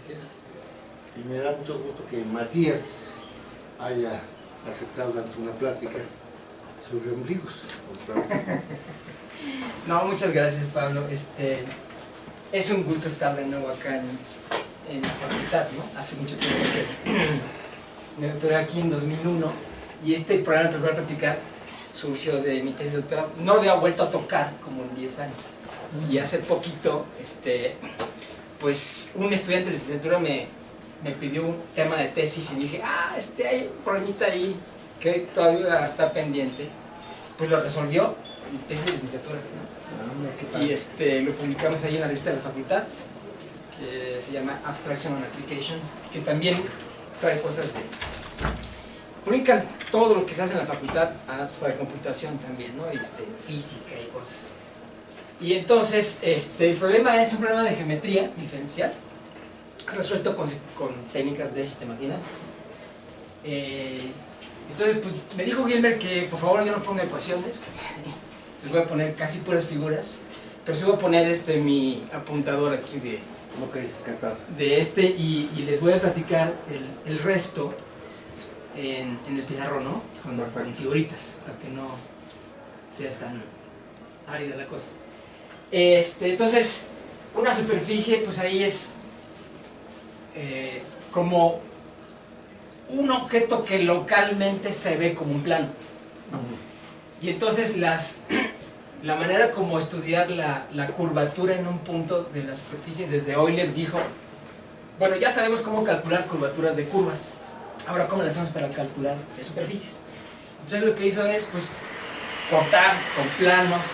Gracias. Y me da mucho gusto que Matías haya aceptado darnos una plática sobre ombligos. No, muchas gracias, Pablo. Es un gusto estar de nuevo acá en la facultad, ¿no? Hace mucho tiempo que me doctoré aquí en 2001 y este programa que os voy a platicar surgió de mi tesis de doctorado. No lo había vuelto a tocar como en 10 años. Y hace poquito, pues un estudiante de licenciatura me pidió un tema de tesis y dije, hay un problemita ahí que todavía está pendiente. Pues lo resolvió, mi tesis de licenciatura, ¿no? Y lo publicamos ahí en la revista de la facultad, que se llama Abstraction and Application, que también trae cosas de... Publican todo lo que se hace en la facultad, hasta de computación también, ¿no? Física y cosas. Y entonces, el problema es un problema de geometría diferencial, resuelto con técnicas de sistemas dinámicos. Entonces, pues me dijo Gilmer que por favor yo no ponga ecuaciones, entonces voy a poner casi puras figuras, pero sí voy a poner mi apuntador aquí de y les voy a platicar el resto en el pizarrón, ¿no? Con figuritas, para que no sea tan árida la cosa. Entonces, una superficie, pues ahí es como un objeto que localmente se ve como un plano, ¿no? Y entonces la manera como estudiar la curvatura en un punto de la superficie, desde Euler dijo, bueno, ya sabemos cómo calcular curvaturas de curvas, ahora cómo las hacemos para calcular de superficies. Entonces lo que hizo es, pues, cortar con planos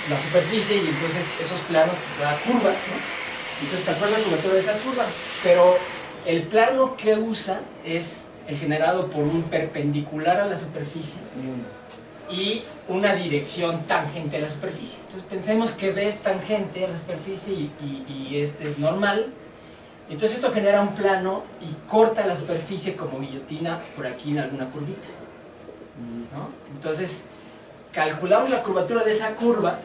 la superficie y entonces esos planos pues, dan curvas, ¿no? Entonces calcula la curvatura de esa curva, pero el plano que usa es el generado por un perpendicular a la superficie y una dirección tangente a la superficie. Entonces pensemos que B es tangente a la superficie y este es normal. Entonces esto genera un plano y corta la superficie como guillotina por aquí en alguna curvita, ¿no? Entonces calculamos la curvatura de esa curva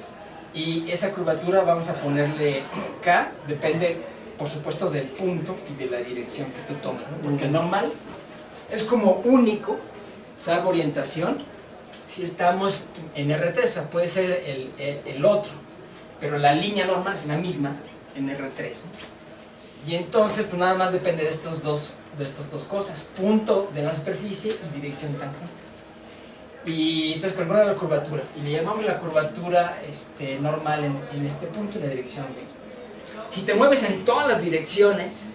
y esa curvatura vamos a ponerle K, depende por supuesto del punto y de la dirección que tú tomas, ¿no? Porque el normal es como único, salvo orientación, si estamos en R3, o sea, puede ser el otro, pero la línea normal es la misma en R3, ¿no? Y entonces pues nada más depende de estas dos cosas, punto de la superficie y dirección tangente. Y entonces calculamos la curvatura y le llamamos la curvatura normal en este punto y la dirección B. Si te mueves en todas las direcciones,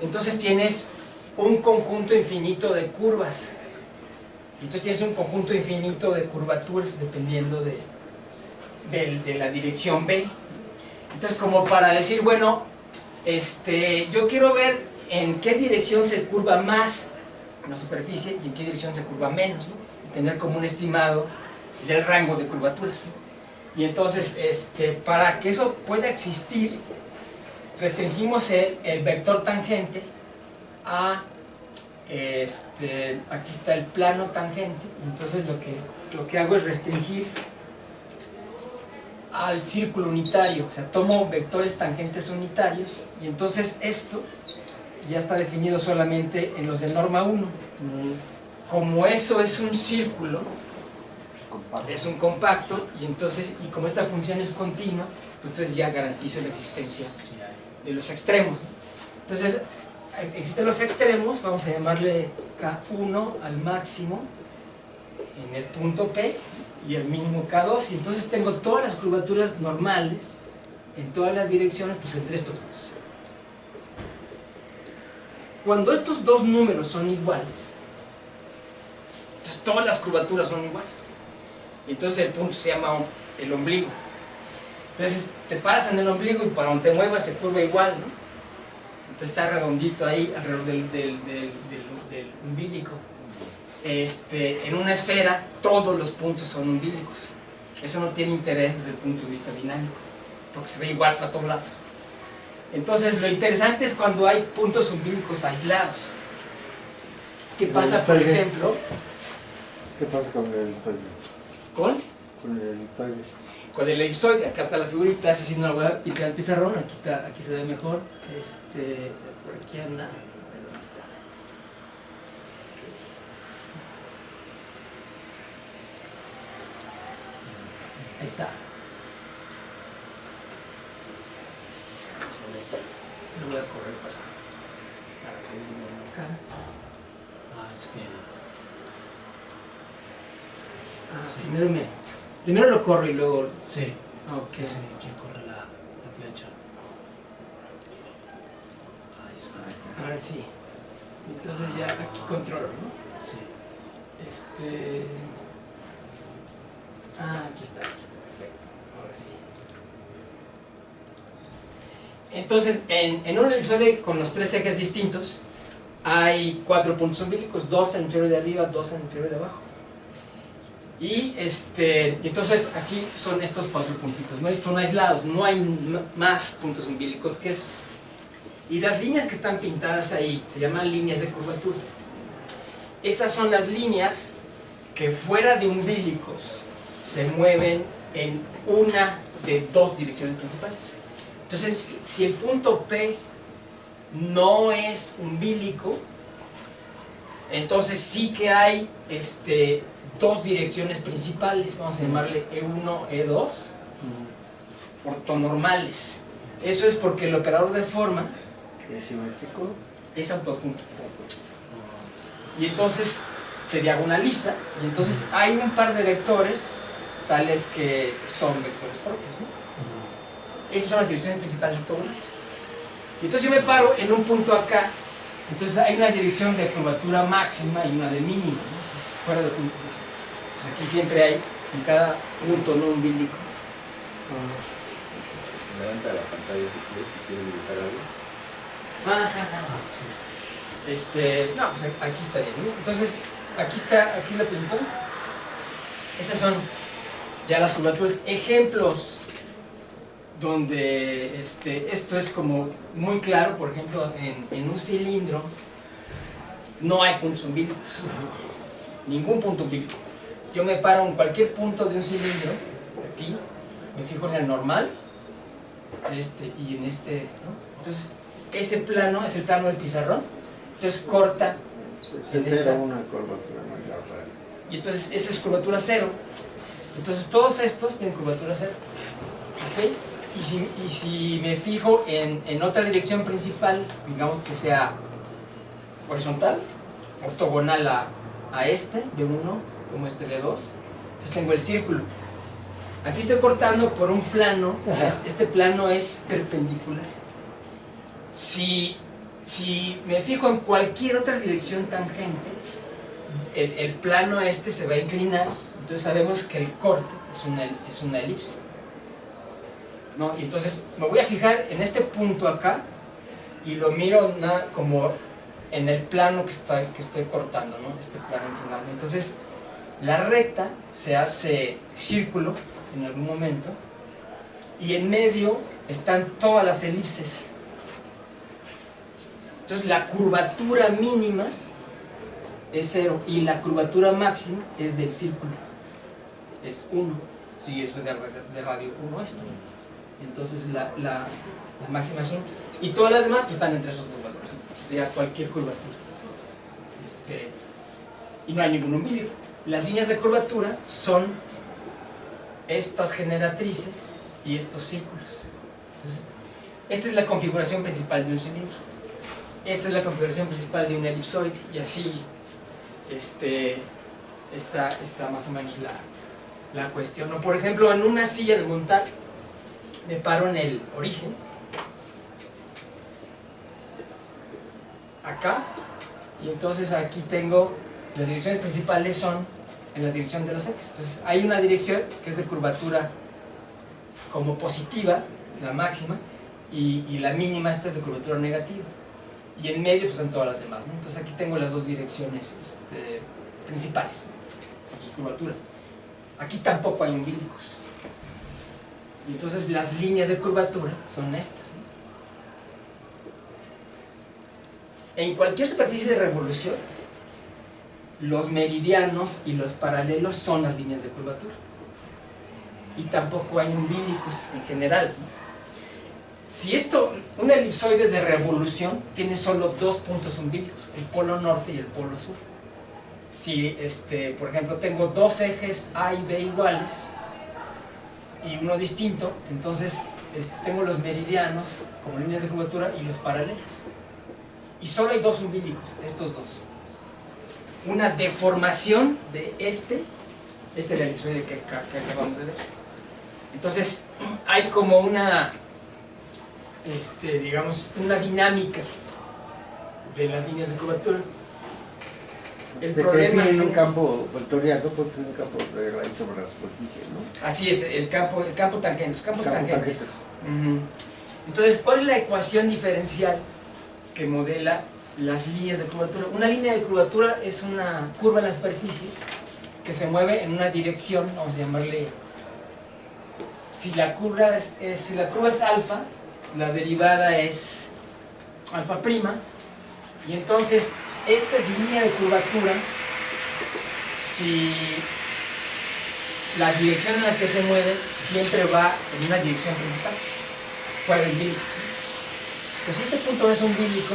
entonces tienes un conjunto infinito de curvas. Entonces tienes un conjunto infinito de curvaturas dependiendo de la dirección B. Entonces como para decir, bueno, yo quiero ver en qué dirección se curva más la superficie y en qué dirección se curva menos, ¿no? Y tener como un estimado del rango de curvaturas, ¿no? Y entonces, para que eso pueda existir, restringimos el vector tangente a, aquí está el plano tangente, entonces lo que hago es restringir al círculo unitario, o sea, tomo vectores tangentes unitarios y entonces esto ya está definido solamente en los de norma 1. Como eso es un círculo, es un compacto, y entonces, y como esta función es continua, pues entonces ya garantizo la existencia de los extremos, ¿no? Entonces, existen los extremos, vamos a llamarle K1 al máximo en el punto P y el mínimo K2, y entonces tengo todas las curvaturas normales en todas las direcciones, pues entre estos dos. Cuando estos dos números son iguales, entonces todas las curvaturas son iguales, y entonces el punto se llama el ombligo. Entonces te paras en el ombligo y para donde te muevas se curva igual, ¿no? Entonces está redondito ahí alrededor del umbilico. En una esfera todos los puntos son umbilicos. Eso no tiene interés desde el punto de vista dinámico, porque se ve igual para todos lados. Entonces lo interesante es cuando hay puntos umbílicos aislados. ¿Qué pasa, por ejemplo? ¿Qué pasa con el elipsoide? ¿Con? Con el elipsoide. con el elipsoide. Acá está la figurita, así si no la voy a pintar al pizarrón, aquí se ve mejor. Por aquí anda, a ver dónde está. Ahí está. Vamos a ver si lo voy a correr para que vean la cara. Es que Sí. Primero lo corro y luego... sí, Ok. sí, aquí corre la flecha. Ahí está. Ahora sí. Entonces ya aquí controlo, ¿no? Sí. Aquí está, perfecto. Ahora sí. Entonces, en un elipsoide con los tres ejes distintos, hay 4 puntos umbilicos, 2 en el hemisferio de arriba, 2 en el hemisferio de abajo. Y entonces aquí son estos 4 puntitos, ¿no? Y son aislados, no hay más puntos umbilicos que esos. Y las líneas que están pintadas ahí se llaman líneas de curvatura. Esas son las líneas que fuera de umbilicos se mueven en una de 2 direcciones principales. Entonces, si el punto P no es umbilico, entonces sí que hay 2 direcciones principales, vamos a llamarle E1, E2, ortonormales. Eso es porque el operador de forma ¿Es simétrico? es autoadjunto. Y entonces se diagonaliza, y entonces hay un par de vectores tales que son vectores propios, ¿no? Esas son las direcciones principales ortogonales. Y entonces yo me paro en un punto acá, entonces hay una dirección de curvatura máxima y una de mínima, ¿no? Entonces, fuera de punto. Entonces aquí siempre hay en cada punto no umbilico. Levanta la pantalla si quieres dibujar algo. No, pues aquí está bien, ¿no? Entonces, aquí la pinto. Esas son ya las curvaturas. Ejemplos donde esto es como muy claro, por ejemplo, en un cilindro no hay puntos umbilicos, ningún punto umbilico. Yo me paro en cualquier punto de un cilindro, aquí, me fijo en el normal, y en ¿no? Entonces, ese plano es el plano del pizarrón, entonces corta Se cero una curvatura muy larga. y entonces esa es curvatura 0. Entonces todos estos tienen curvatura 0. ¿Ok? Y si me fijo en otra dirección principal, digamos que sea horizontal, ortogonal a de 1, como de 2, entonces tengo el círculo. Aquí estoy cortando por un plano, este plano es perpendicular. Si me fijo en cualquier otra dirección tangente, el plano se va a inclinar, entonces sabemos que el corte es una elipse, ¿no? Y entonces me voy a fijar en este punto acá y lo miro como en el plano que estoy cortando, ¿no? Este plano inclinado. Entonces la recta se hace círculo en algún momento y en medio están todas las elipses. Entonces la curvatura mínima es 0 y la curvatura máxima es del círculo, es 1, si es de radio 1 esto. Entonces la máxima es 1 y todas las demás pues están entre esos dos valores, ¿no? Sería cualquier curvatura. Y no hay ningún umbilico. Las líneas de curvatura son estas generatrices y estos círculos. Entonces, esta es la configuración principal de un cilindro. Esta es la configuración principal de un elipsoide y así está más o menos la cuestión, ¿no? Por ejemplo, en una silla de montar me paro en el origen, acá, y entonces aquí tengo las direcciones principales son en la dirección de los ejes. Entonces hay una dirección que es de curvatura como positiva, la máxima, y la mínima esta es de curvatura negativa. Y en medio pues están todas las demás, ¿no? Entonces aquí tengo las dos direcciones principales de sus curvaturas. Aquí tampoco hay umbilicos. Y entonces las líneas de curvatura son estas, ¿no? En cualquier superficie de revolución, los meridianos y los paralelos son las líneas de curvatura. y tampoco hay umbilicos en general, ¿no? Si esto, un elipsoide de revolución tiene solo dos puntos umbilicos, el polo norte y el polo sur. Si, por ejemplo, tengo dos ejes A y B iguales y uno distinto, entonces tengo los meridianos como líneas de curvatura y los paralelos. Y solo hay dos umbilicos, estos dos. Una deformación de este es el elipsoide que acabamos de ver. Entonces, hay como una, digamos, una dinámica de las líneas de curvatura. El problema en un campo vectorial, no porque un campo vectorial ahí sobre la superficie, ¿no? Así es, el campo tangente, los campos tangentes. Entonces, ¿cuál es la ecuación diferencial que modela las líneas de curvatura? Una línea de curvatura es una curva en la superficie que se mueve en una dirección, vamos a llamarle, si la curva es alfa, la derivada es alfa prima, y entonces esta es línea de curvatura si la dirección en la que se mueve siempre va en una dirección principal, fuera del umbilico, ¿sí? Pues si este punto es umbilico,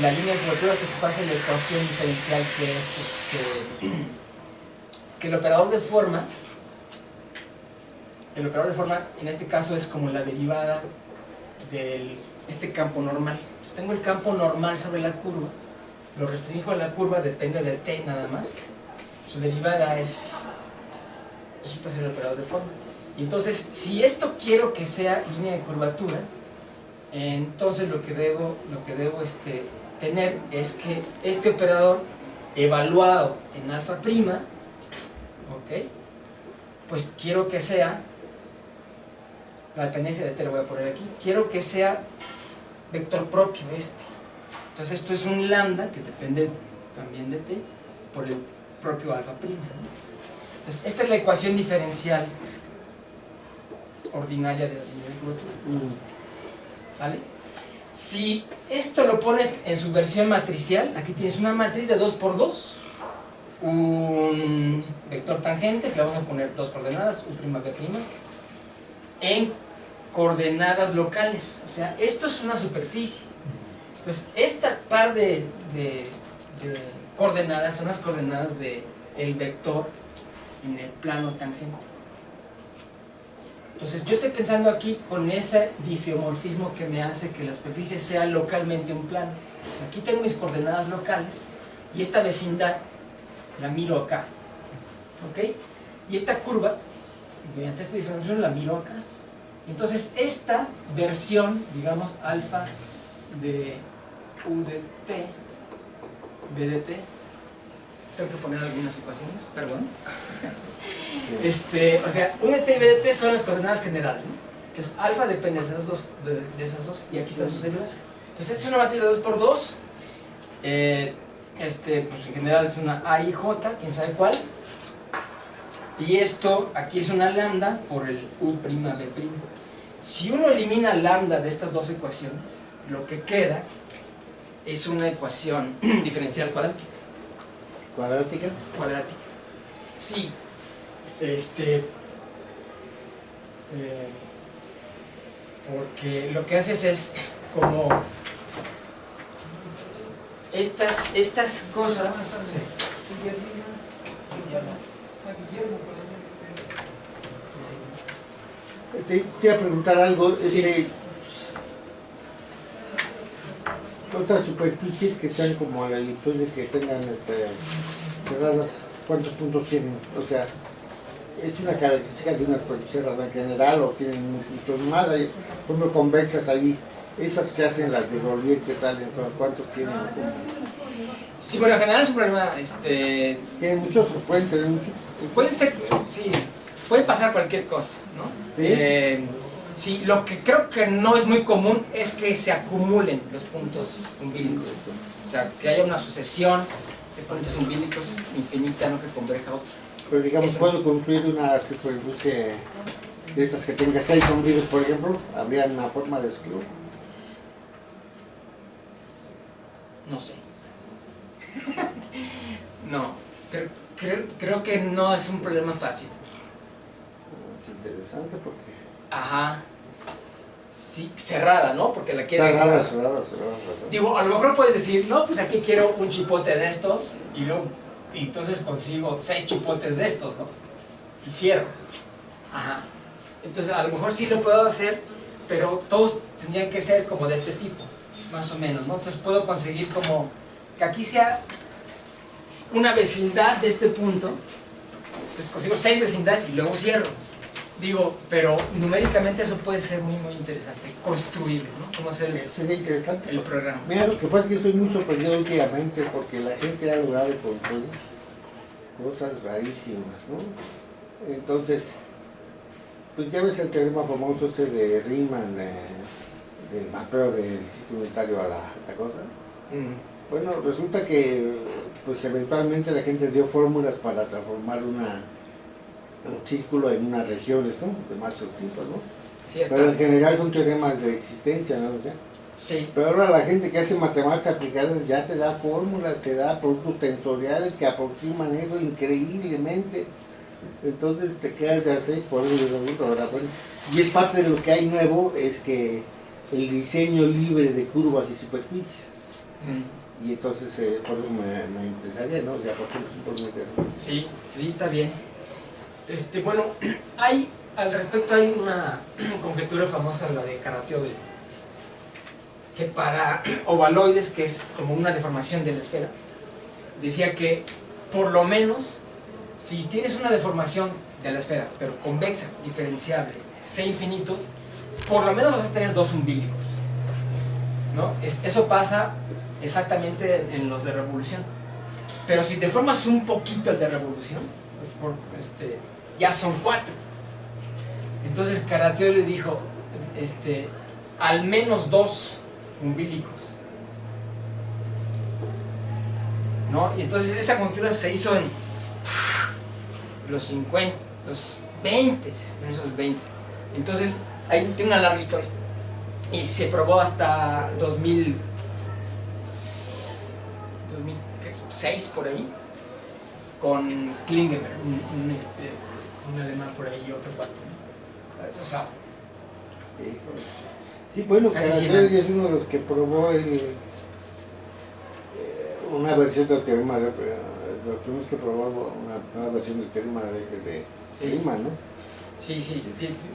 la línea de curvatura satisface la ecuación diferencial que es que el operador de forma en este caso es como la derivada de este campo normal. Entonces tengo el campo normal sobre la curva, lo restringo a la curva, depende de t nada más, su derivada resulta ser el operador de forma. Y entonces, si esto quiero que sea línea de curvatura, entonces lo que debo tener es que este operador evaluado en alfa prima, ¿ok? Pues quiero que sea, la dependencia de t lo voy a poner aquí, quiero que sea vector propio Entonces esto es un lambda que depende también de t por el propio alfa prima, ¿no? Entonces esta es la ecuación diferencial ordinaria de la línea de curvatura. ¿Sale? Si esto lo pones en su versión matricial, aquí tienes una matriz de 2×2, un vector tangente que le vamos a poner dos coordenadas, U', B', en coordenadas locales. O sea, esto es una superficie. Pues esta par de coordenadas son las coordenadas del vector en el plano tangente. Entonces yo estoy pensando aquí con ese difiomorfismo que me hace que la superficie sea localmente un plano. O sea, aquí tengo mis coordenadas locales y esta vecindad la miro acá, ¿ok? Y esta curva, mediante esta difiomorfismo la miro acá. Entonces esta versión, digamos, alfa de U de t, B de t, tengo que poner algunas ecuaciones, perdón. O sea, U de t y B de t son las coordenadas generales, ¿no? Entonces alfa depende de esas dos, y aquí están sus derivadas. Entonces esta es una matriz de 2×2, pues en general es una A y J, quién sabe cuál. Y esto, aquí es una lambda por el U', B'. Si uno elimina lambda de estas dos ecuaciones, lo que queda es una ecuación diferencial cuadrática. ¿Cuadrática? Cuadrática. Sí. Porque lo que haces es como estas cosas. Te iba a preguntar algo. Sí. Otras superficies que sean como a la elipsoide, que tengan cerradas, ¿cuántos puntos tienen? O sea, ¿es una característica de una superficie cerrada en general o tienen muchos más? Hay, por ejemplo, convexas ahí, esas que hacen las de Rollier que salen, ¿cuántos tienen? Sí, bueno, en general es un problema, ¿Tienen muchos o pueden tener muchos? puede ser, sí, puede pasar cualquier cosa, ¿no? ¿Sí? Sí, lo que creo que no es muy común es que se acumulen los puntos umbilicos. O sea, que haya una sucesión de puntos umbilicos infinita, no que converja a otro. Pero digamos, Eso. ¿puedo construir una superficie de estas que tenga 6 ombligos, por ejemplo? ¿Habría una forma de escribir? No sé. No, creo que no es un problema fácil. Es interesante porque... Ajá. Sí, cerrada, ¿no? Porque la quieres Cerrada. Digo, a lo mejor puedes decir, no, pues aquí quiero un chipote de estos y luego, y entonces consigo 6 chipotes de estos, ¿no? Y cierro. Ajá. Entonces, a lo mejor sí lo puedo hacer, pero todos tendrían que ser como de este tipo, más o menos, ¿no? Entonces puedo conseguir como que aquí sea una vecindad de este punto, entonces consigo 6 vecindades y luego cierro. Digo, pero numéricamente eso puede ser muy, muy interesante, construirlo, ¿no? Cómo hacer Sería interesante. el programa. Mira, lo que pasa es que estoy muy sorprendido últimamente porque la gente ha logrado construir cosas rarísimas, ¿no? Entonces, pues ya ves el teorema famoso ese de Riemann, del mapeo del ciclo unitario a la cosa. Bueno, resulta que pues eventualmente la gente dio fórmulas para transformar un círculo en unas regiones, ¿no? De más tipo, ¿no? Sí, está. Pero en general son teoremas de existencia, ¿no? O sea, Sí. pero ahora la gente que hace matemáticas aplicadas ya te da fórmulas, te da productos tensoriales que aproximan eso increíblemente. Entonces te quedas de a 6 por eso de segundo. Ahora, bueno, y es parte de lo que hay nuevo, es que el diseño libre de curvas y superficies. Y entonces por eso me interesaría, ¿no? O sea, porque es súper interesante. Sí, sí, está bien. Bueno, al respecto hay una conjetura famosa, la de Karateogle, que para ovaloides, que es como una deformación de la esfera, decía que por lo menos, si tienes una deformación de la esfera, pero convexa, diferenciable, C infinito, por lo menos vas a tener 2 umbilicos, ¿no? Eso pasa exactamente en los de revolución. Pero si deformas un poquito el de revolución, ya son 4. Entonces Karateogle dijo, al menos 2 umbilicos, ¿no? Y entonces esa conjetura se hizo en los 50, los 20, en esos 20. Entonces, ahí tiene una larga historia. Y se probó hasta 2006 por ahí, con Klingeberg, un alemán por ahí y otro cuatro. O sea, sí, bueno, casi 100 Karateogle años. es uno de los que probó una versión del teorema de los primeros que probó una versión del teorema de Sí. Riemann, ¿no? Sí,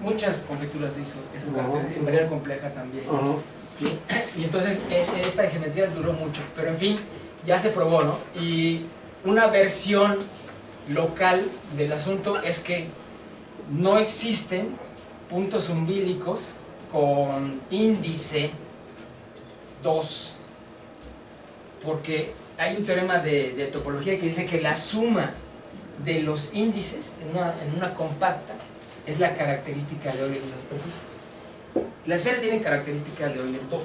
muchas conjeturas hizo eso, Ajá. en variedad compleja también. Ajá. Y entonces esta geometría duró mucho, pero en fin, ya se probó, ¿no? Y una versión local del asunto es que no existen puntos umbílicos con índice 2, porque hay un teorema de topología que dice que la suma de los índices en una compacta es la característica de Euler de la superficie. La esfera tiene características de Euler 2.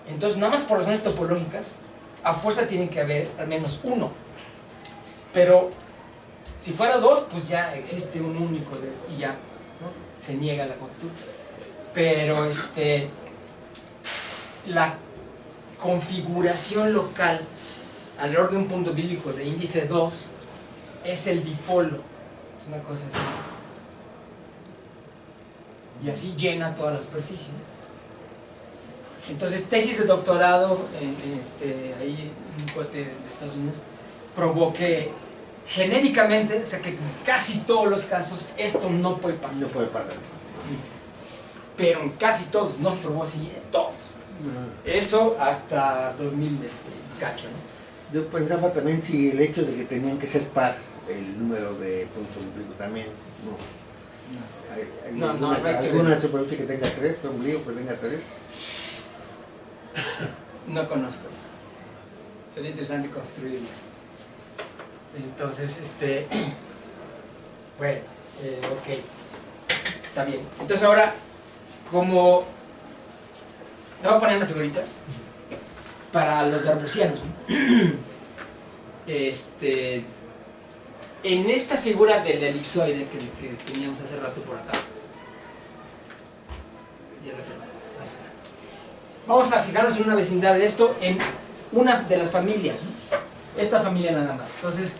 Entonces, nada más por razones topológicas, a fuerza tiene que haber al menos 1. Pero si fuera 2, pues ya existe un único y ya, ¿no? Se niega la conjetura. Pero la configuración local alrededor de un punto bíblico de índice 2 es el dipolo. Es una cosa así. Y así llena toda la superficie. Entonces, tesis de doctorado ahí un cuate de Estados Unidos probó que genéricamente, o sea que en casi todos los casos esto no puede pasar. No puede parar. Pero en casi todos, no se probó así en todos. Eso hasta 2000 cacho, ¿no? Yo pensaba también si el hecho de que tenían que ser par el número de puntos ombligos también, no. Hay No, no hay que ver. alguna superficie que tenga 3, ombligo que tenga 3. No conozco. Sería interesante construirlo. Entonces, bueno, ok. Está bien. Entonces ahora, como... Te voy a poner una figurita para los darbusianos, ¿no? En esta figura del elipsoide que teníamos hace rato por acá, vamos a fijarnos en una vecindad de esto, en una de las familias, ¿no? Esta familia nada más. Entonces,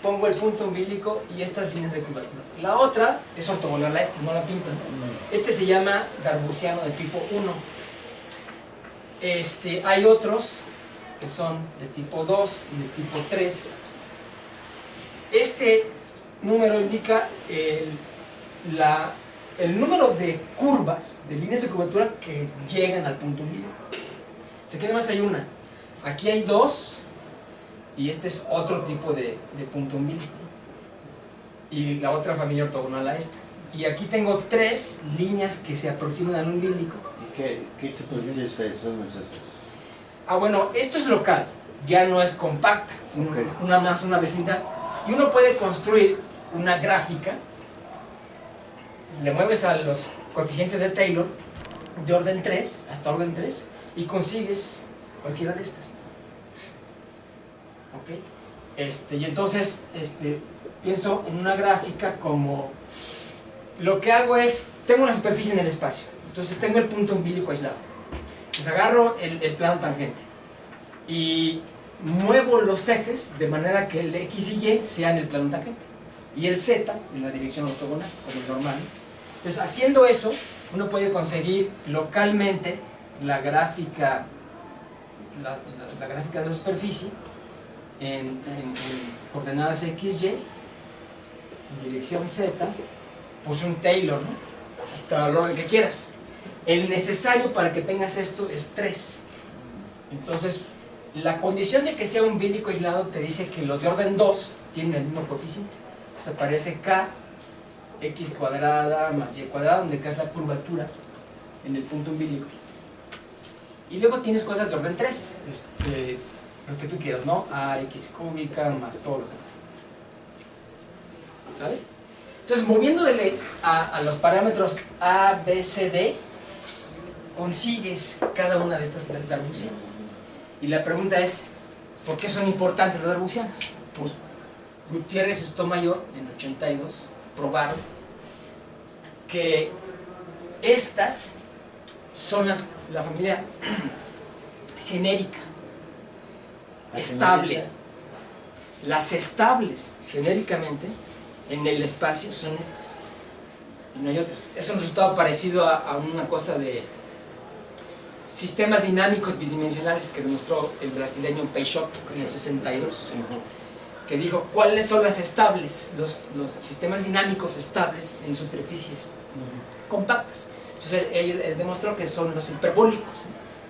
pongo el punto umbilico y estas líneas de curvatura. La otra es ortogonal a esta, no la pinto. Este se llama darbusiano de tipo 1. Hay otros que son de tipo 2 y de tipo 3. Este número indica el número de curvas, de líneas de curvatura que llegan al punto umbilico. O sea, aquí además hay una. Aquí hay 2 y este es otro tipo de punto umbilico. Y la otra familia ortogonal a esta. Y aquí tengo 3 líneas que se aproximan al umbilico. ¿Y qué superficies son esas? Ah, bueno, esto es local, ya no es compacta, sino Ok. una vecindad. Y uno puede construir una gráfica, le mueves a los coeficientes de Taylor de orden 3 hasta orden 3 y consigues cualquiera de estas. ¿Ok? Y entonces pienso en una gráfica como lo que hago es, tengo una superficie en el espacio, entonces tengo el punto umbilico aislado. Pues agarro el plano tangente y muevo los ejes de manera que el X y Y sean el plano tangente y el Z en la dirección ortogonal, como el normal. Entonces, haciendo eso, uno puede conseguir localmente la gráfica, la gráfica de la superficie en coordenadas X, Y, en dirección Z, pues un Taylor, ¿no? Hasta el orden que quieras. El necesario para que tengas esto es 3. Entonces, la condición de que sea un umbilico aislado te dice que los de orden 2 tienen el mismo coeficiente. O sea, aparece K, X cuadrada más Y cuadrada, donde K es la curvatura en el punto umbilico. Y luego tienes cosas de orden 3, lo que tú quieras, ¿no? A, X cúbica más todos los demás. ¿Sale? Entonces, moviéndole a los parámetros A, B, C, D, consigues cada una de estas darbusianas. Y la pregunta es, ¿por qué son importantes las darbusianas? Pues Gutiérrez y Sotomayor en 82 probaron que estas son la familia genérica, estable. Las estables genéricamente en el espacio son estas y no hay otras. Es un resultado parecido a una cosa de sistemas dinámicos bidimensionales que demostró el brasileño Peixoto en el 62, que dijo cuáles son las estables, los sistemas dinámicos estables en superficies compactas. Entonces él demostró que son los hiperbólicos,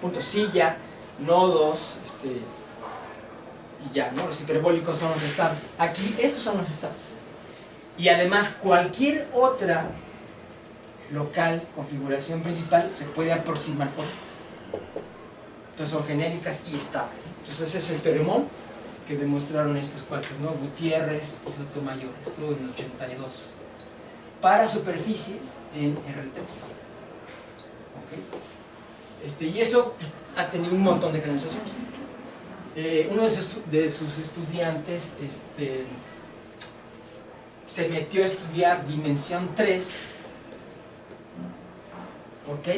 punto, silla, nodos, y ya, ¿no? Los hiperbólicos son los estables. Aquí estos son los estables. Y además cualquier otra local, configuración principal, se puede aproximar por estas. Entonces son genéricas y estables. Entonces ese es el teoremón que demostraron estos cuates, ¿no? Gutiérrez y Sotomayor, estuvo en el 82, para superficies en R3. ¿Okay? Y eso ha tenido un montón de generalizaciones. Uno de sus estudiantes se metió a estudiar dimensión 3, ¿ok?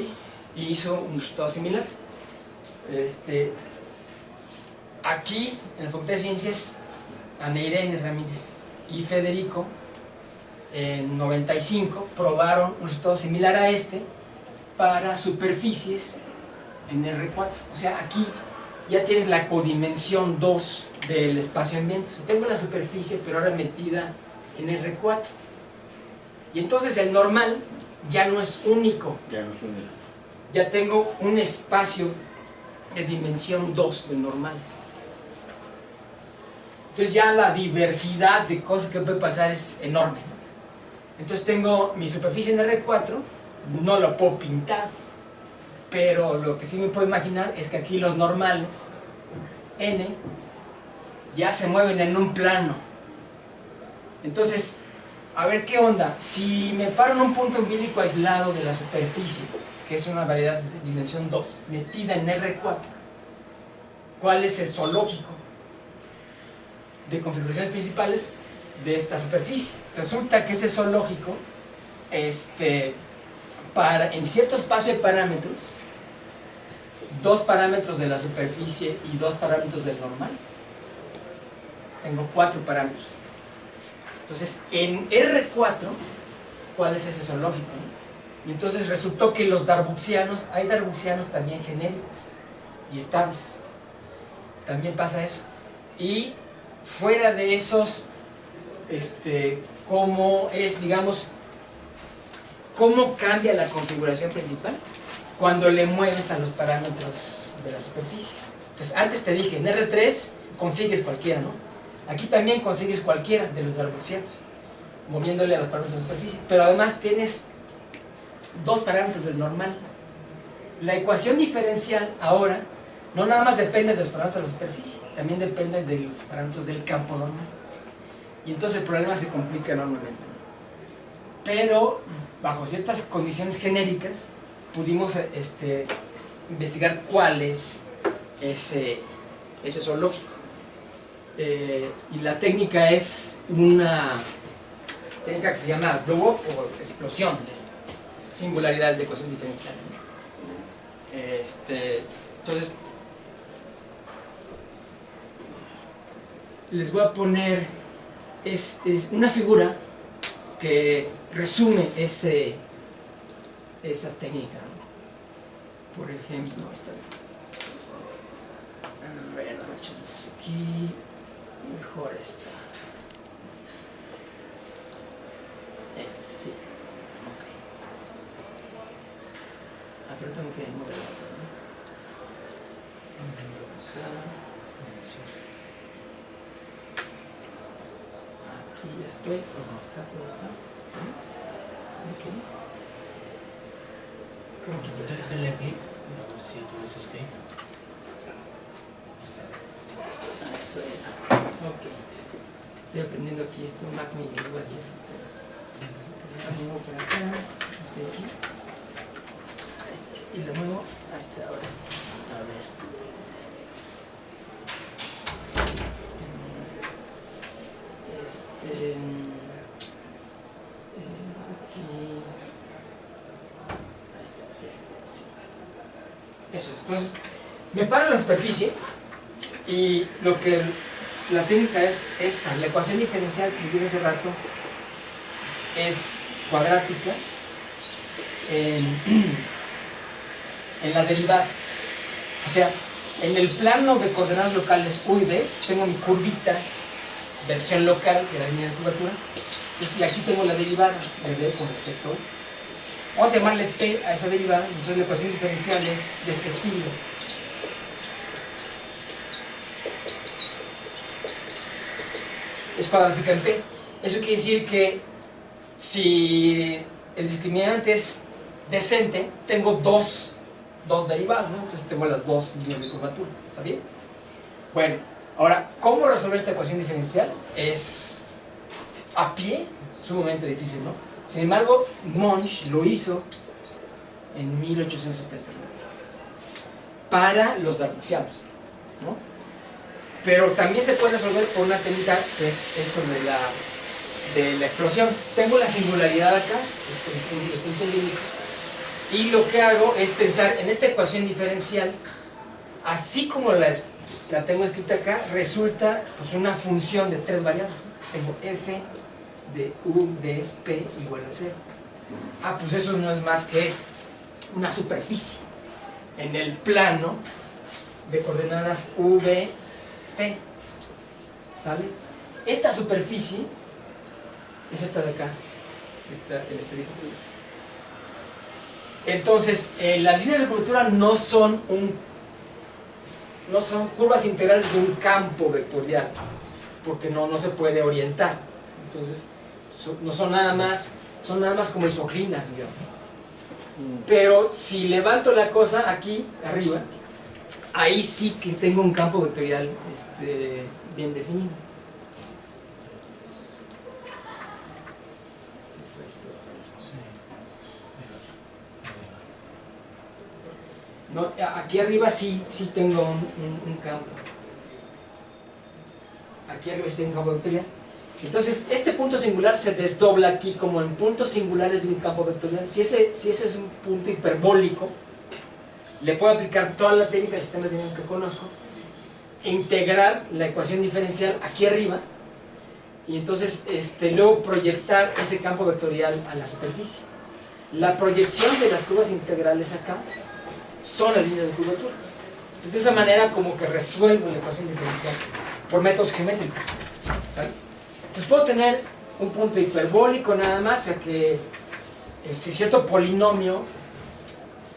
Y hizo un resultado similar. Aquí en la Facultad de Ciencias, Ana Irene Ramírez y Federico en 95 probaron un resultado similar a para superficies en R4. O sea, aquí ya tienes la codimensión 2 del espacio ambiente. O sea, tengo la superficie pero ahora metida en R4. Y entonces el normal ya no es único. Ya no es único. Ya tengo un espacio de dimensión 2 de normales. Entonces ya la diversidad de cosas que puede pasar es enorme. Entonces tengo mi superficie en R4, no lo puedo pintar, pero lo que sí me puedo imaginar es que aquí los normales, N, ya se mueven en un plano. Entonces, a ver qué onda, si me paro en un punto umbilico aislado de la superficie, que es una variedad de dimensión 2, metida en R4, ¿cuál es el zoológico de configuraciones principales de esta superficie? Resulta que ese zoológico, en cierto espacio de parámetros, 2 parámetros de la superficie y 2 parámetros del normal, tengo 4 parámetros. Entonces, en R4, ¿cuál es ese zoológico? ¿No? Y entonces resultó que los darbuxianos, hay darbuxianos también genéricos y estables. También pasa eso. Y fuera de esos, ¿cómo es, digamos, cómo cambia la configuración principal? Cuando le mueves a los parámetros de la superficie. Entonces, antes te dije, en R3 consigues cualquiera, ¿no? Aquí también consigues cualquiera de los darbuxianos, moviéndole a los parámetros de la superficie. Pero además tienes dos parámetros del normal. La ecuación diferencial ahora no nada más depende de los parámetros de la superficie, también depende de los parámetros del campo normal. Y entonces el problema se complica enormemente. Pero bajo ciertas condiciones genéricas pudimos investigar cuál es ese zoológico. Y la técnica es una técnica que se llama blow up o explosión de singularidades de ecuaciones diferenciales. Entonces les voy a poner es una figura que resume esa técnica, ¿no? Por ejemplo, esta. A ver, aquí mejor esta. Sí. Ok. Pero tengo que mover la otra, ¿no? Aquí ya estoy. Está por acá. Ok. ¿Cómo quito esta? Dale clic, a ver si tú ves escape. Eso era. Ok. Estoy aprendiendo aquí Mac me llegó ayer. Muevo por acá. Estoy aquí. Y lo muevo hasta ahora sí. A ver. Aquí. Ahí está, así. Eso es. Entonces, me paro en la superficie y lo que la técnica es esta. La ecuación diferencial que les dije hace rato es cuadrática en la derivada. O sea, en el plano de coordenadas locales U y B tengo mi curvita, versión local de la línea de curvatura. Entonces, y aquí tengo la derivada de B con respecto a U. Vamos a llamarle P a esa derivada. Entonces la ecuación diferencial es de este estilo. Es cuadrática en P. Eso quiere decir que si el discriminante es decente, tengo dos derivadas, ¿no? Entonces tengo las dos líneas de curvatura. ¿Está bien? Bueno, ahora, ¿cómo resolver esta ecuación diferencial? Es a pie, sumamente difícil, ¿no? Sin embargo, Monge lo hizo en 1879 para los darbuxianos, ¿no? Pero también se puede resolver por una técnica que es esto de la explosión. Tengo la singularidad acá, el punto límite, y lo que hago es pensar en esta ecuación diferencial, así como la tengo escrita acá, resulta pues una función de tres variables, ¿no? Tengo f de u de p igual a 0. Ah, pues eso no es más que una superficie en el plano de coordenadas u, v, p. ¿Sale? Esta superficie es esta de acá, el esférico. Entonces, las líneas de curvatura no son curvas integrales de un campo vectorial, porque no se puede orientar. Entonces, no son nada más como isoclinas, digamos. Pero si levanto la cosa aquí arriba, ahí sí que tengo un campo vectorial bien definido. No, aquí arriba sí tengo un campo. Aquí arriba sí tengo un campo vectorial. Entonces, este punto singular se desdobla aquí como en puntos singulares de un campo vectorial. Si ese es un punto hiperbólico, le puedo aplicar toda la técnica de sistemas dinámicos que conozco e integrar la ecuación diferencial aquí arriba y entonces luego proyectar ese campo vectorial a la superficie. La proyección de las curvas integrales acá son las líneas de curvatura. Entonces de esa manera como que resuelvo la ecuación diferencial por métodos geométricos, ¿sale? Entonces puedo tener un punto hiperbólico nada más, o sea que si cierto polinomio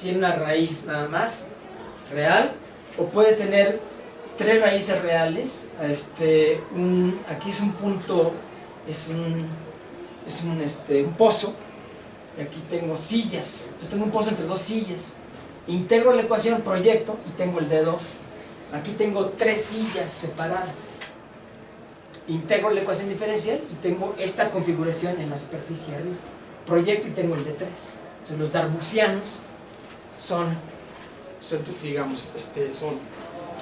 tiene una raíz nada más real, o puede tener tres raíces reales. Aquí es un punto, es un pozo, y aquí tengo sillas, entonces tengo un pozo entre dos sillas, integro la ecuación, proyecto y tengo el D2. Aquí tengo tres sillas separadas, integro la ecuación diferencial y tengo esta configuración en la superficie arriba, proyecto y tengo el D3. Entonces los darbusianos son digamos, son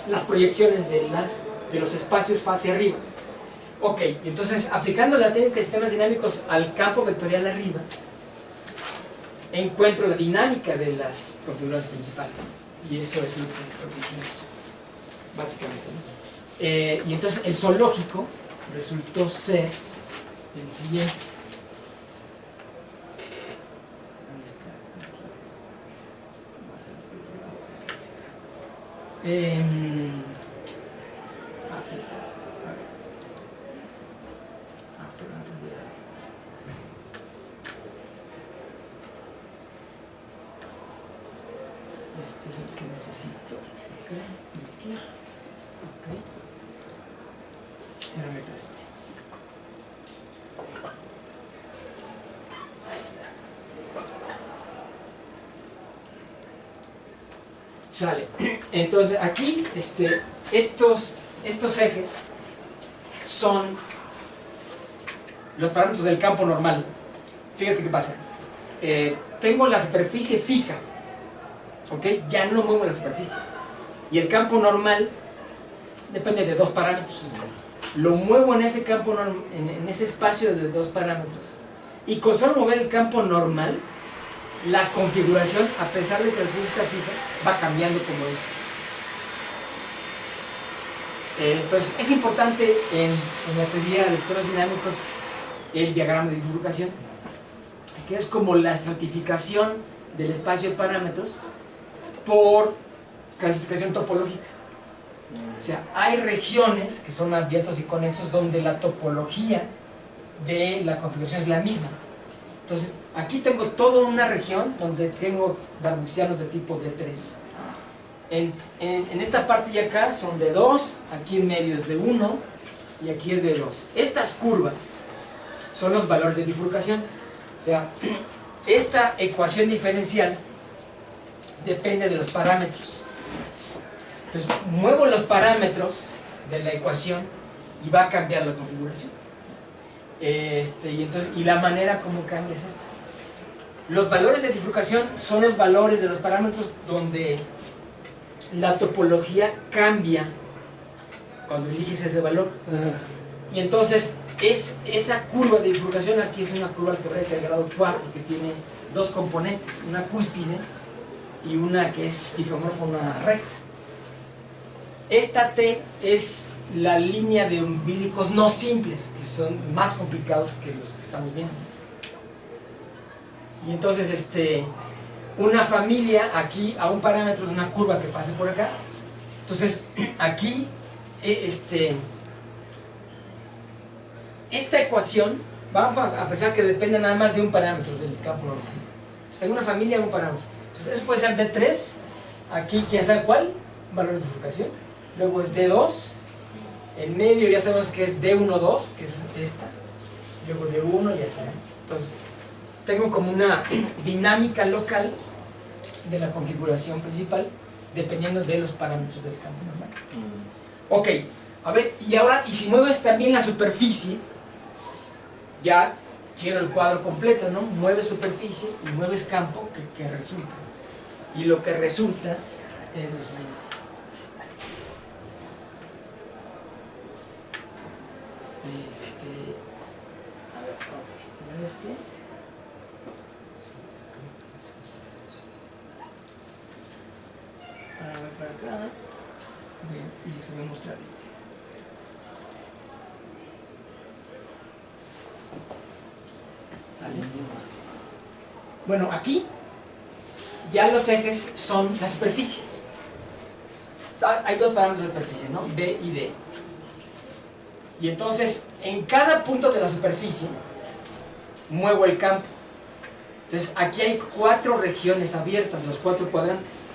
las proyecciones de los espacios fase arriba. Ok, entonces aplicando la técnica de sistemas dinámicos al campo vectorial arriba, encuentro la dinámica de las configuraciones principales, y eso es lo que hicimos básicamente, ¿no? Y entonces el zoológico resultó ser el siguiente. ¿Dónde está? Aquí está. Pero antes voy a... Este es el que necesito. Ok. Ahora meto este. Ahí está. Sale. Entonces aquí estos ejes son los parámetros del campo normal. Fíjate qué pasa. Tengo la superficie fija, ¿ok? Ya no muevo la superficie. Y el campo normal depende de dos parámetros. Lo muevo en ese campo, en ese espacio de dos parámetros. Y con solo mover el campo normal, la configuración, a pesar de que la superficie está fija, va cambiando como esto. Entonces, es importante en la teoría de sistemas dinámicos el diagrama de bifurcación, que es como la estratificación del espacio de parámetros por clasificación topológica. O sea, hay regiones que son abiertos y conexos donde la topología de la configuración es la misma. Entonces, aquí tengo toda una región donde tengo darbusianos de tipo D3. En esta parte de acá son de 2, aquí en medio es de 1 y aquí es de 2. Estas curvas son los valores de bifurcación. O sea, esta ecuación diferencial depende de los parámetros. Entonces, muevo los parámetros de la ecuación y va a cambiar la configuración. Y la manera como cambia es esta. Los valores de bifurcación son los valores de los parámetros donde la topología cambia cuando eliges ese valor. Y entonces esa curva de bifurcación aquí es una curva algebraica de grado 4 que tiene dos componentes, una cúspide y una que es difeomorfa, una recta. Esta T es la línea de umbilicos no simples, que son más complicados que los que estamos viendo. Y entonces una familia aquí a un parámetro de una curva que pase por acá. Entonces aquí esta ecuación, vamos a pensar que depende nada más de un parámetro del campo normal. Entonces, tengo una familia de un parámetro. Entonces, eso puede ser D3, aquí quién sabe cuál, valor de bifurcación. Luego es D2, en medio ya sabemos que es D12, que es esta. Luego D1 y así. Entonces, tengo como una dinámica local de la configuración principal dependiendo de los parámetros del campo normal. Ok, a ver, y ahora, y si mueves también la superficie, ya quiero el cuadro completo, ¿no? Mueves superficie y mueves campo, ¿qué resulta? Y lo que resulta es lo siguiente. A ver, ok, primero ahora voy para acá. Bien, y les voy a mostrar Bueno, aquí ya los ejes son la superficie. Hay dos parámetros de superficie, ¿no? B y D. Y entonces, en cada punto de la superficie, muevo el campo. Entonces, aquí hay 4 regiones abiertas, los 4 cuadrantes.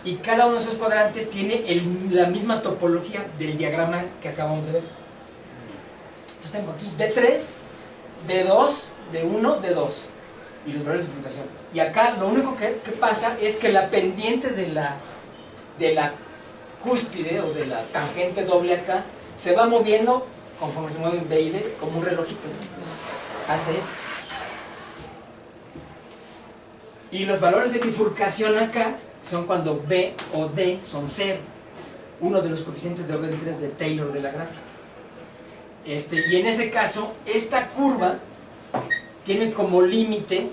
Y cada uno de esos cuadrantes tiene la misma topología del diagrama que acabamos de ver. Entonces, tengo aquí D3, D2, D1, D2. Y los valores de bifurcación. Y acá lo único que pasa es que la pendiente de la cúspide o de la tangente doble acá se va moviendo conforme se mueven B y D como un relojito, ¿no? Entonces hace esto. Y los valores de bifurcación acá son cuando B o D son 0, uno de los coeficientes de orden 3 de Taylor de la gráfica. Y en ese caso, esta curva tiene como límite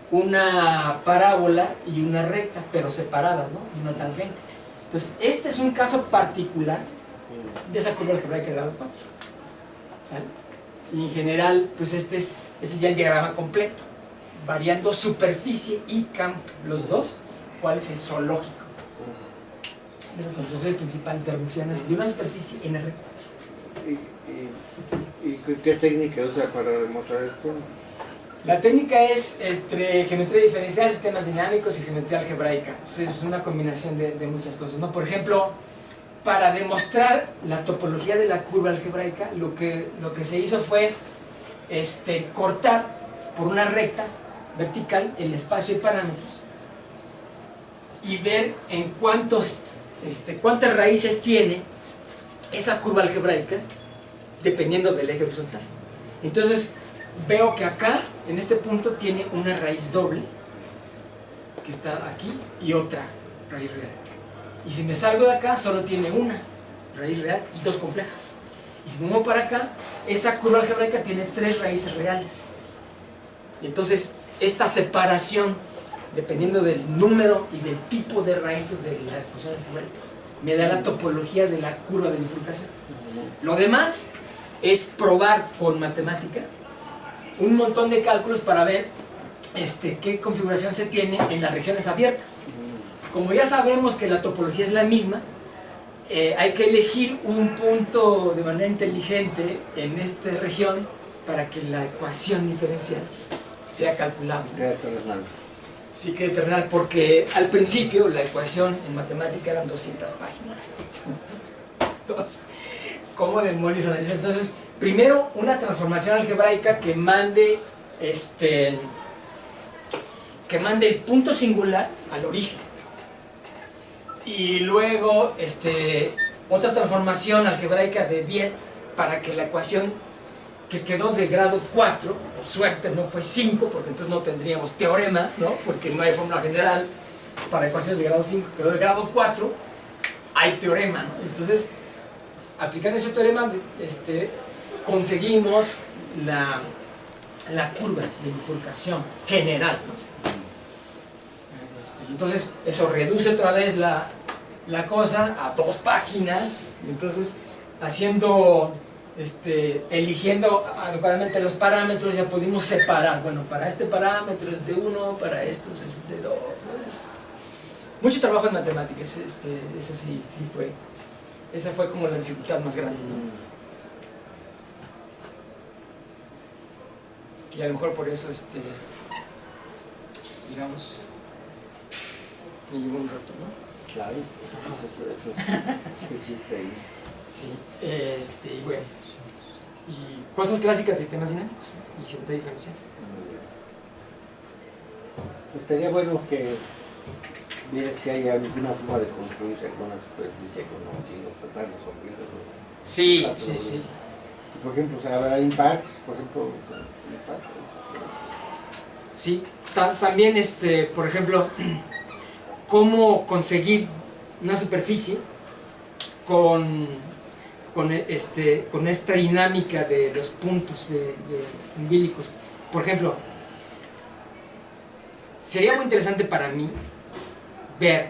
una parábola y una recta, pero separadas, ¿no? Y una tangente. Entonces, este es un caso particular de esa curva algebraica de grado 4. ¿Sale? Y en general, pues este es ya el diagrama completo, variando superficie y campo, los dos, cuál es el zoológico de las conclusiones principales derbuxianas de una superficie en R4. ¿Y qué técnica usa para demostrar esto? La técnica es entre geometría diferencial, sistemas dinámicos y geometría algebraica. Es una combinación de muchas cosas, ¿no? Por ejemplo, para demostrar la topología de la curva algebraica, lo que se hizo fue cortar por una recta vertical el espacio de parámetros y ver en cuántas raíces tiene esa curva algebraica dependiendo del eje horizontal. Entonces veo que acá, en este punto, tiene una raíz doble que está aquí y otra raíz real. Y si me salgo de acá, solo tiene una raíz real y 2 complejas. Y si me muevo para acá, esa curva algebraica tiene 3 raíces reales. Y entonces, esta separación, dependiendo del número y del tipo de raíces de la ecuación algebraica, me da la topología de la curva de bifurcación. Lo demás es probar con matemática un montón de cálculos para ver qué configuración se tiene en las regiones abiertas. Como ya sabemos que la topología es la misma, hay que elegir un punto de manera inteligente en esta región para que la ecuación diferencial sea calculable. Queda terrenal. Sí, quede terrenal, porque al principio la ecuación en matemática eran 200 páginas. Entonces, ¿cómo demonios analizar? Entonces, primero una transformación algebraica que mande el punto singular al origen. Y luego otra transformación algebraica de Biot para que la ecuación que quedó de grado 4, por suerte no fue 5, porque entonces no tendríamos teorema, ¿no? Porque no hay fórmula general para ecuaciones de grado 5, quedó de grado 4, hay teorema, ¿no? Entonces, aplicando ese teorema, conseguimos la curva de bifurcación general, ¿no? Entonces, eso reduce otra vez la cosa a 2 páginas, y entonces, eligiendo adecuadamente los parámetros, ya pudimos separar. Bueno, para este parámetro es de 1, para estos es de 2. Mucho trabajo en matemáticas, eso sí fue. Esa fue como la dificultad más grande, ¿no? Y a lo mejor por eso, digamos, me llevó un rato, ¿no? Claro, eso existe ahí. Sí, y bueno. Y cosas clásicas de sistemas dinámicos, ¿no? Y geometría diferencial. Muy bien. Pues estaría bueno que viera si hay alguna forma de construir alguna superficie con motivos fatales o ruidos, ¿no? Sí. Por ejemplo, o sea, habrá impact, por ejemplo, impact. Sí, también, por ejemplo, cómo conseguir una superficie con esta dinámica de los puntos de umbilicos. Por ejemplo, sería muy interesante para mí ver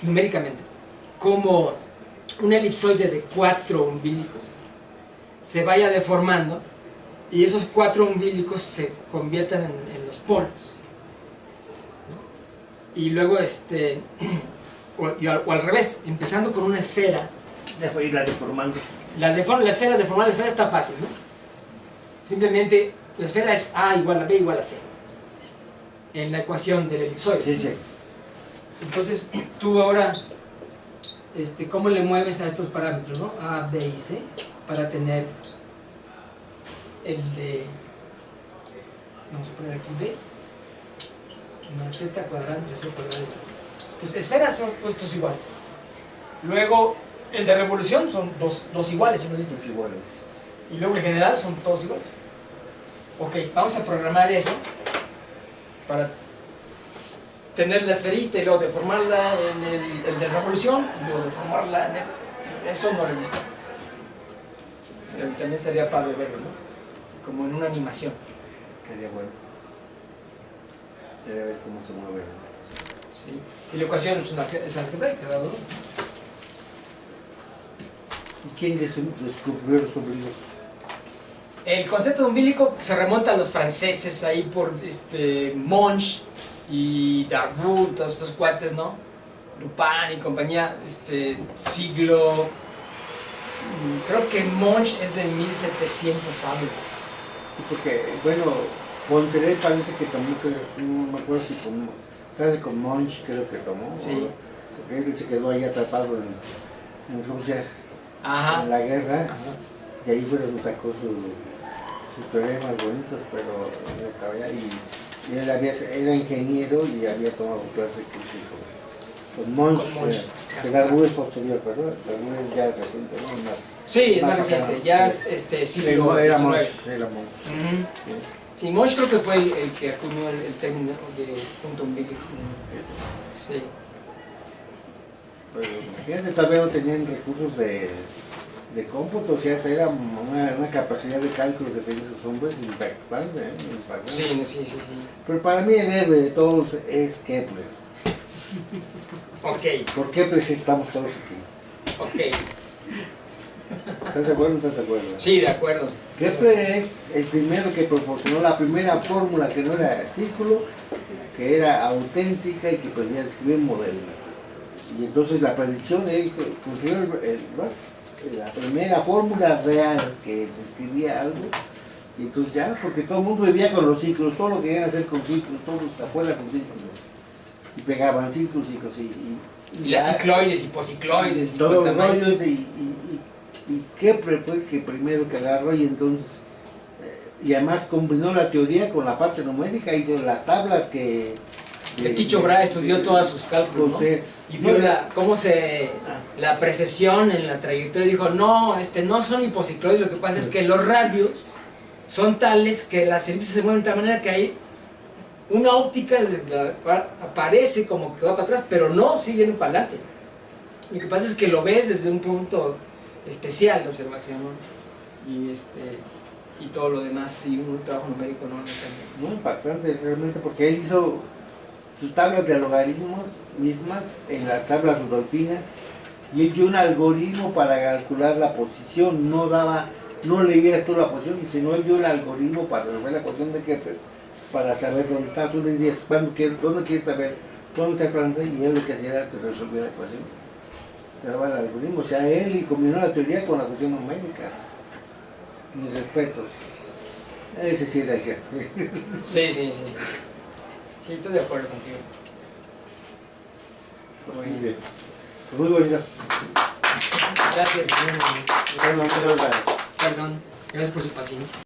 numéricamente cómo un elipsoide de 4 umbilicos se vaya deformando y esos 4 umbilicos se conviertan en los polos. y luego o al revés, empezando con una esfera. Dejo irla deformando. La esfera, deformar la esfera está fácil, ¿no? Simplemente la esfera es A igual a B igual a C. En la ecuación del elipsoide. Sí, sí. Entonces, tú ahora, ¿cómo le mueves a estos parámetros, no? A, B y C, para tener el de, vamos a poner aquí B, más Z cuadrado entre C cuadrado. Entonces, esferas son estos iguales. Luego, el de revolución son dos iguales, ¿no? Estos iguales. Y luego el general son todos iguales. Ok, vamos a programar eso para tener la esferita y luego deformarla en el de revolución y luego deformarla en el... Eso no lo he visto. Pero también sería padre verlo, ¿no? Como en una animación. Sería bueno. Sería ver cómo se mueve. ¿Sí? Y la ecuación es algebraica, ¿verdad? ¿Y quién descubrió los ombligos? El concepto de umbilico se remonta a los franceses ahí por Monge y Darboux, todos estos cuates, ¿no? Lupin y compañía, siglo... Creo que Monge es de 1700 algo. Sí, porque, bueno, Poncelet parece que tomó, no me acuerdo si tomó, casi con Monge creo que tomó. Sí. Porque él se quedó ahí atrapado en Rusia, Ajá. en la guerra, y ahí fue donde sacó sus teoremas bonitos, pero él estaba allá y él era ingeniero y había tomado clases con Monge. Que Darboux es posterior, ¿verdad? Darboux es ya reciente, ¿no? Sí, es más reciente, ya es siglo Era XIX. Monge, era Monge. Ujú. Sí, Monge creo que fue el que acuñó el término de punto umbilical. Sí. Pero imagínate, todavía no tenían recursos de cómputo, o sea, era una capacidad de cálculo que tenían esos hombres impactante, impactante. Sí. Pero para mí el héroe de todos es Kepler. Ok, Por Kepler sí estamos todos aquí. ok. ¿Estás de acuerdo o no estás de acuerdo? Sí, de acuerdo. Kepler es el primero que proporcionó la primera fórmula que no era círculo, que era auténtica y que podía describir un modelo. Y entonces la predicción, él consiguió la primera fórmula real que describía algo, y entonces ya, porque todo el mundo vivía con los ciclos, todo lo querían hacer con ciclos, todos afuera con círculos, y pegaban círculos Y las cicloides, hipocicloides, y todos los cuanta más. rollos, y Kepler fue el que primero que agarró, y entonces, y además combinó la teoría con la parte numérica, hizo las tablas que Tycho Brahe estudió todos sus cálculos, ¿no? Y vio la precesión en la trayectoria, dijo, no, no son hipocicloides, lo que pasa es que los radios son tales que las elipses se mueven de tal manera que hay una óptica desde la cual aparece como que va para atrás, pero no siguen para adelante. Lo que pasa es que lo ves desde un punto especial de observación, ¿no? Y todo lo demás, y un trabajo numérico no cambia. Muy impactante realmente, porque él hizo sus tablas de logaritmos mismas en las tablas rudolfinas, y él dio un algoritmo para calcular la posición, no leías tú la posición, sino él dio el algoritmo para resolver la ecuación de Kepler, para saber dónde está. Tú le dirías, ¿dónde quieres saber dónde está el planeta? Y él lo que hacía era que resolvía la ecuación, te daba el algoritmo, o sea, él combinó la teoría con la cuestión numérica. Mis respetos, ese sí era el jefe. Sí. Sí, estoy de acuerdo contigo. Muy bien. Muy bonito. Gracias. Perdón. Perdón. Gracias por su paciencia.